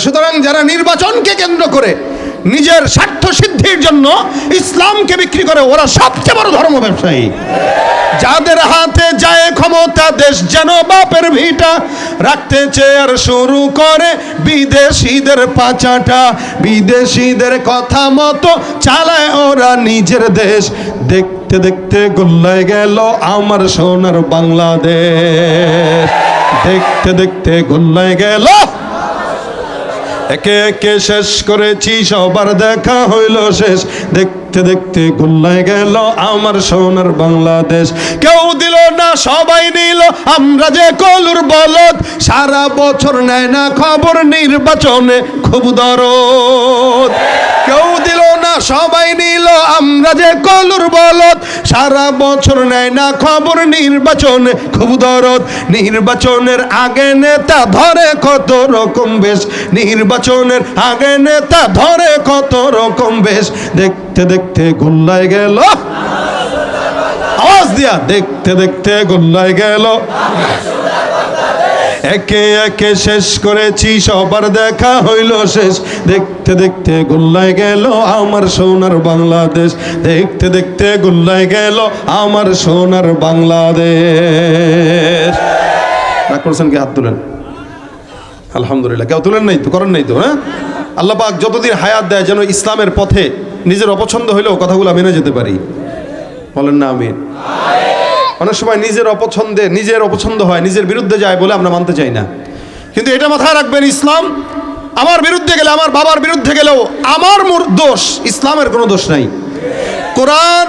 সুতরাং যারা নির্বাচনকে কেন্দ্র করে নিজের স্বার্থ সিদ্ধির জন্য ইসলামকে বিক্রি করে, ওরা সবচেয়ে বড় ধর্ম ব্যবসায়ী। যাদের হাতে যায় ক্ষমতা, দেশ যেন বাপের ভিটা, রাখতে চেয়ার শুরু করে বিদেশিদের পাচাটা, বিদেশিদের কথা মতো চালায় ওরা নিজের দেশ। দেখতে দেখতে গোল্লায় গেল আমার সোনার বাংলাদেশ, দেখতে দেখতে গোল্লায় গেল। একে একে শেষ করেছি, সবার দেখা হইল শেষ, দেখতে দেখতে গোল্লায় গেল আমার সোনার বাংলাদেশ। কেউ দিল না, সবাই নিল, আমরা যে কলুর বলদ, সারা বছর নেয় না খবর, নির্বাচনে খুব দরদ। কেউ দিল না, সবাই নিল, আমরা যে কলুর বলদ, সারা বছর নেয় না খবর, নির্বাচনে খুব দরদ। নির্বাচনের আগে নেতা ধরে কত রকম বেশ, নির্বাচনের আগে নেতা ধরে কত রকম বেশ, দেখতে দেখতে গোল্লায় গেল। আওয়াজ দিয়া, দেখতে দেখতে গোল্লায় গেল। একে একে শেষ করেছি, সবার দেখা হইল শেষ, দেখতে দেখতে গোল্লায় গেল আমার সোনার বাংলাদেশ, দেখতে দেখতে গোল্লায় গেল আমার সোনার বাংলাদেশ। রাগ করছেন কি? হাত তুলেন। আলহামদুলিল্লাহ। কেউ তুলেন নাই তো, করেন নাই তো? হ্যাঁ, আল্লাহ পাক যতদিন হায়াত দেয় যেন ইসলামের পথে নিজের অপছন্দ হইলেও কথাগুলো মেনে যেতে পারি। বলেন না আমিন। অনেক সময় নিজের অপছন্দ হয়, নিজের বিরুদ্ধে যায় বলে আমরা মানতে চাই না। কিন্তু এটা মাথায় রাখবেন, ইসলাম আমার বিরুদ্ধে গেলে, আমার বাবার বিরুদ্ধে গেলেও আমার দোষ, ইসলামের কোনো দোষ নাই। কোরআন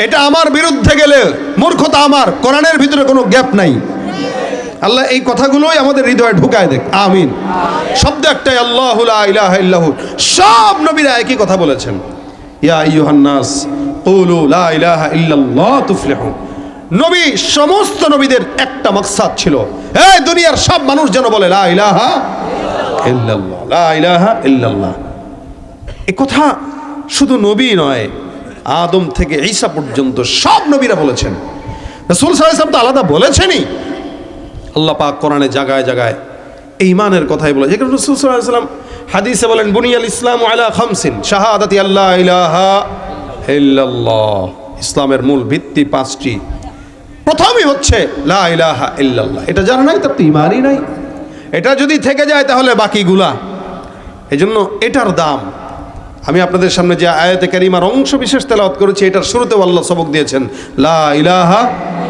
এটা আমার বিরুদ্ধে গেলে মূর্খতা আমার, কোরআনের ভিতরে কোনো গ্যাপ নাই। আল্লাহ এই কথাগুলোই আমাদের হৃদয়ে ঢুকায় দেখ। আমিন। শব্দ একটাই, আল্লাহু লা ইলাহা ইল্লাহু। সব নবীরা একই কথা বলেছেন, ইয়া আইয়ুহান নাস কুলু লা ইলাহা ইল্লাল্লাহ তুফলিহু। নবী, সমস্ত নবীদের একটা মাকসাদ ছিল, এই দুনিয়ার সব মানুষ যেন বলে লা ইলাহা ইল্লাল্লাহ, লা ইলাহা ইল্লাল্লাহ। এই কথা শুধু নবী নয়, আদম থেকে ঈসা পর্যন্ত সব নবীরা বলেছেন। রাসূল সাল্লাল্লাহু আলাইহি ওয়াসাল্লাম তো আলাদা বলেছেনই। আল্লাহ পাক কোরআনে জায়গায় জায়গায় এই ইমানের কথাই বলে। যেখানে রাসূল সাল্লাল্লাহু আলাইহি ওয়াসাল্লাম হাদিসে বলেন, বুনিয়াল ইসলামু আলা খামসিন, শাহাদাতি আল্লা ইলাহা ইল্লাল্লাহ। ইসলামের মূল ভিত্তি পাঁচটি। প্রথমই হচ্ছে লা ইলাহা ইল্লাল্লাহ। এটা জানা নাই তার তো ঈমানই নাই। এটা যদি থেকে যায় তাহলে বাকিগুলা, এজন্য এটার দাম। আমি আপনাদের সামনে যে আয়াতে কারিমার অংশ বিশেষ তেলাওয়াত করেছি, এটার শুরুতেও আল্লাহ সবক দিয়েছেন, লা ইলাহা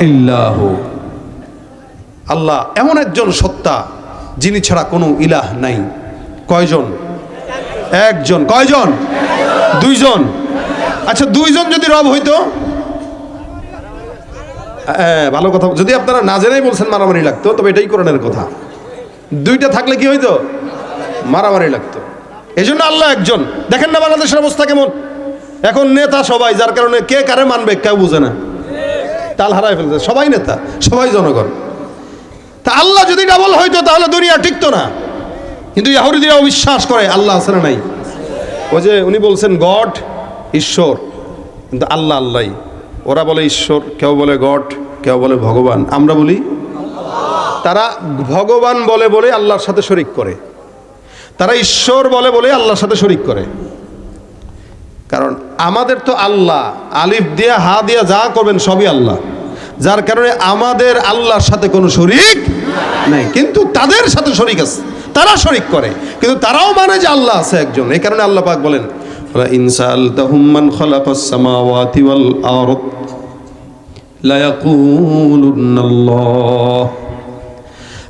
ইল্লাহু। আল্লাহ এমন একজন সত্তা যিনি ছাড়া কোনো ইলাহ নাই। কয়জন? একজন। কয়জন? দুইজন। আচ্ছা, দুইজন যদি রব হইতো, ভালো কথা। যদি আপনারা না জেনেই বলছেন মারামারি লাগতো, তবে এটাই কোরআনের কথা। দুইটা থাকলে কি হইতো? মারামারি লাগতো। এই জন্য আল্লাহ একজন। দেখেন না বাংলাদেশের অবস্থা কেমন এখন, নেতা সবাই, যার কারণে কে কারে মানবে কেউ বুঝে না, তাল হারায় ফেলছে। সবাই নেতা, সবাই জনগণ। তা আল্লাহ যদি ডাবল হইতো তাহলে দুনিয়া টিকতো না। কিন্তু ইহুদিরাও বিশ্বাস করে আল্লাহ আছে না নাই। ওই যে উনি বলছেন গড, ঈশ্বর, কিন্তু আল্লাহ আল্লাহই। ওরা বলে ঈশ্বর, কেউ বলে গড, কেউ বলে ভগবান। আমরা বলি তারা ভগবান বলে বলে আল্লাহর সাথে শরিক করে, তারা ঈশ্বর বলে বলে আল্লাহর সাথে শরিক করে। কারণ আমাদের তো আল্লাহ আলিফ দিয়া হা দিয়া যা করবেন সবই আল্লাহ, যার কারণে আমাদের আল্লাহর সাথে কোনো শরিক নাই। কিন্তু তাদের সাথে শরিক আছে, তারা শরিক করে, কিন্তু তারাও মানে যে আল্লাহ আছে একজন। এই কারণে আল্লাহ পাক বলেন, ইন সাআলতাহুম মান খালাকাস সামাওয়াতি ওয়াল আরদ লা ইয়াকুলুনাল্লাহ।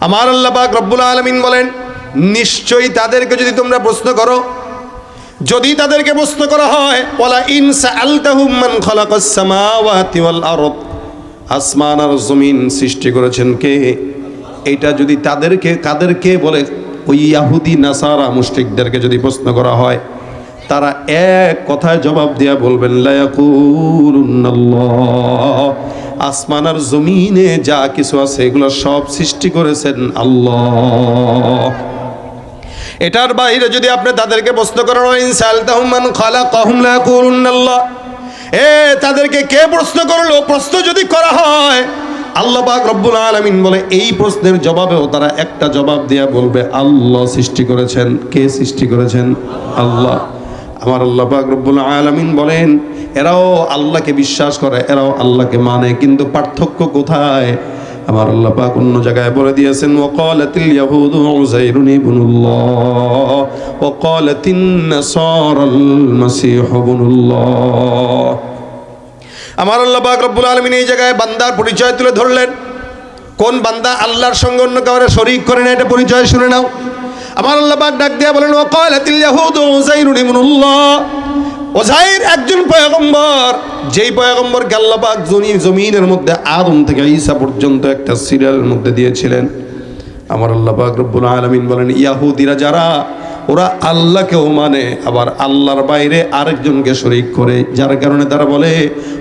আমার আল্লাহ পাক রব্বুল আলামিন বলেন, নিশ্চয়ই তাদেরকে যদি তোমরা প্রশ্ন করো, যদি তাদেরকে প্রশ্ন করা হয়, ওয়ালা ইন সাআলতাহুম মান খালাকাস সামাওয়াতি ওয়াল আরদ, আসমান আর জমিন সৃষ্টি করেছেন কে, এটা যদি কাদেরকে বলে, ওই ইহুদি নাসারা মুশরিকদেরকে যদি প্রশ্ন করা হয়, তারা এক কথায় জবাব দিয়া বলবেন, লা ইয়াকুলুনাল্লাহ, আসমান আর জমিনে যা কিছু আছে এগুলো সব সৃষ্টি করেছেন আল্লাহ। এটার বাইরে যদি আপনি তাদেরকে প্রশ্ন করেন, ইনসালতাহুম মান খালাকাহুম লা ইয়াকুলুনাল্লাহ, তাদেরকে কে প্রশ্ন করলো, প্রশ্ন যদি করা হয় আল্লাহ পাক রব্বুল আলামিন বলে এই প্রশ্নের জবাবেও তারা একটা জবাব দিয়া বলবে আল্লাহ সৃষ্টি করেছেন। কে সৃষ্টি করেছেন? আল্লাহ। আমার আল্লাহ পাক রব্বুল আলামিন বলেন এরাও আল্লাহকে বিশ্বাস করে, এরাও আল্লাহকে মানে, কিন্তু পার্থক্য কোথায়? আমার আল্লাহ পাক অন্য জায়গায় বলে দিয়েছেন ওয়াকালাতিল ইয়াহুদু উযাইরুন ইবনুল্লাহ ওয়াকালাতিন নাসারাল মাসীহু ইবনুল্লাহ। আমার আল্লাহ পাক রব্বুল আলামিন এই জায়গায় বান্দার পরিচয় তুলে ধরলেন। কোন বান্দা আল্লাহর সঙ্গে অন্য কাউকে শরীক করে না, এটা পরিচয় শুনে নাও। আমার আল্লাহ পাক ডাক দিয়া বলেন ওয়াকালাতিল ইয়াহুদু উযাইরুন ইবনুল্লাহ, উযাইর একজন পয়গম্বর, যেই পয়গম্বরকে আল্লাহ পাক জমিনের মধ্যে আদম থেকে ঈসা পর্যন্ত একটা সিরিয়ালের মধ্যে দিয়েছিলেন। আমার আল্লাহ পাক রব্বুল আলামিন বলেন ইয়াহুদিরা যারা, ওরা আল্লাহকেও মানে আবার আল্লাহর বাইরে আরেকজনকে শরীক করে, যার কারণে তারা বলে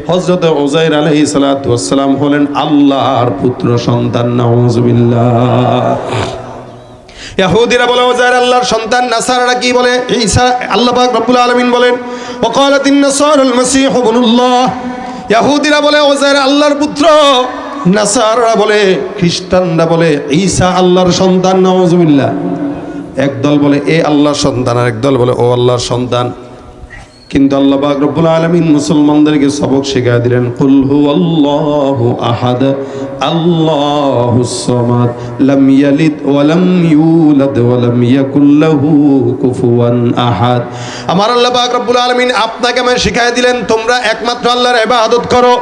হযরত উযাইর আলাইহিস সালাতু ওয়াস সালাম হলেন আল্লাহর পুত্র সন্তান। নাউযুবিল্লাহ। ইহুদিরা বলে উযাইর আল্লাহর সন্তান, নাসারারা কি বলে? ঈসা। আল্লাহ পাক রব্বুল আলামিন বলেন ওয়াকালাতিন নাসারাল মাসীহু ইবনুল্লাহ। ইহুদিরা বলে উযাইর আল্লাহর পুত্র, নাসারারা বলে, খ্রিস্টানরা বলে ঈসা আল্লাহর সন্তান। নাউযুবিল্লাহ। একদল বলে এ আল্লাহর সন্তান, আর একদল বলে ও আল্লাহর সন্তান। কিন্তু আল্লাহ পাক রব্বুল আলামিন মুসলমানদেরকে সবক শিখিয়ে দিলেন কুল হুয়াল্লাহু আহাদ আল্লাহুস সামাদ লাম ইয়ালিদ ওয়া লাম ইউলাদ ওয়া লাম ইয়াকুল লাহু কুফুয়ান আহাদ। আমার আল্লাহ পাক রব্বুল আলামিন আপনাকে আমায় শিখিয়ে দিলেন তোমরা একমাত্র আল্লাহর ইবাদত করো,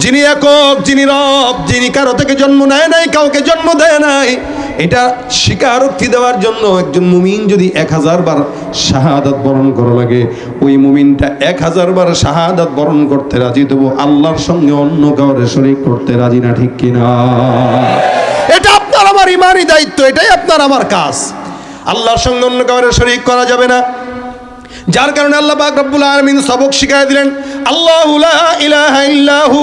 যিনি একক, যিনি রব, যিনি কারো থেকে জন্ম নেয় নাই, কাউকে জন্ম দেয় নাই। এটা স্বীকারোক্তি দেওয়ার জন্য একজন মুমিন যদি 1000 বার শাহাদাত বরণ করা লাগে, ওই মুমিনটা 1000 বার শাহাদাত বরণ করতে রাজি, তবু আল্লাহর সঙ্গে অন্য কাউরে শরীক করতে রাজি না, ঠিক কিনা? এটা আপনার আমার ইমানি দায়িত্ব, এটাই আপনার আমার কাজ। আল্লাহর সঙ্গে অন্য কাউরে শরীক করা যাবে না। যার কারণে আল্লাহ পাক রব্বুল আলামিন সবক শিখিয়ে দিলেন আল্লাহু লা ইলাহা ইল্লাহু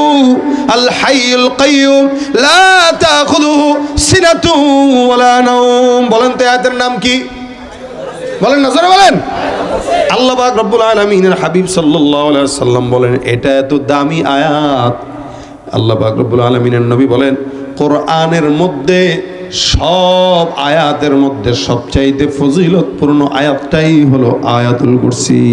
আল হাইয়ুল কাইয়ুম লা তাখুযুহু সিনাতুন ওয়ালা নাওম। বলেন তো আয়াতের নাম কি? বলেন না, জোরে বলেন। আল্লাহ পাক রব্বুল আলামিনের হাবিব সাল্লাল্লাহু আলাইহি ওয়াসাল্লাম বলেন এটা এত দামি আয়াত। আল্লাহ পাক রব্বুল আলামিনের নবী বলেন কোরআনের মধ্যে সব আয়াতের মধ্যে সবচাইতে ফজিলতপূর্ণ আয়াতটাই হলো আয়াতুল কুরসি।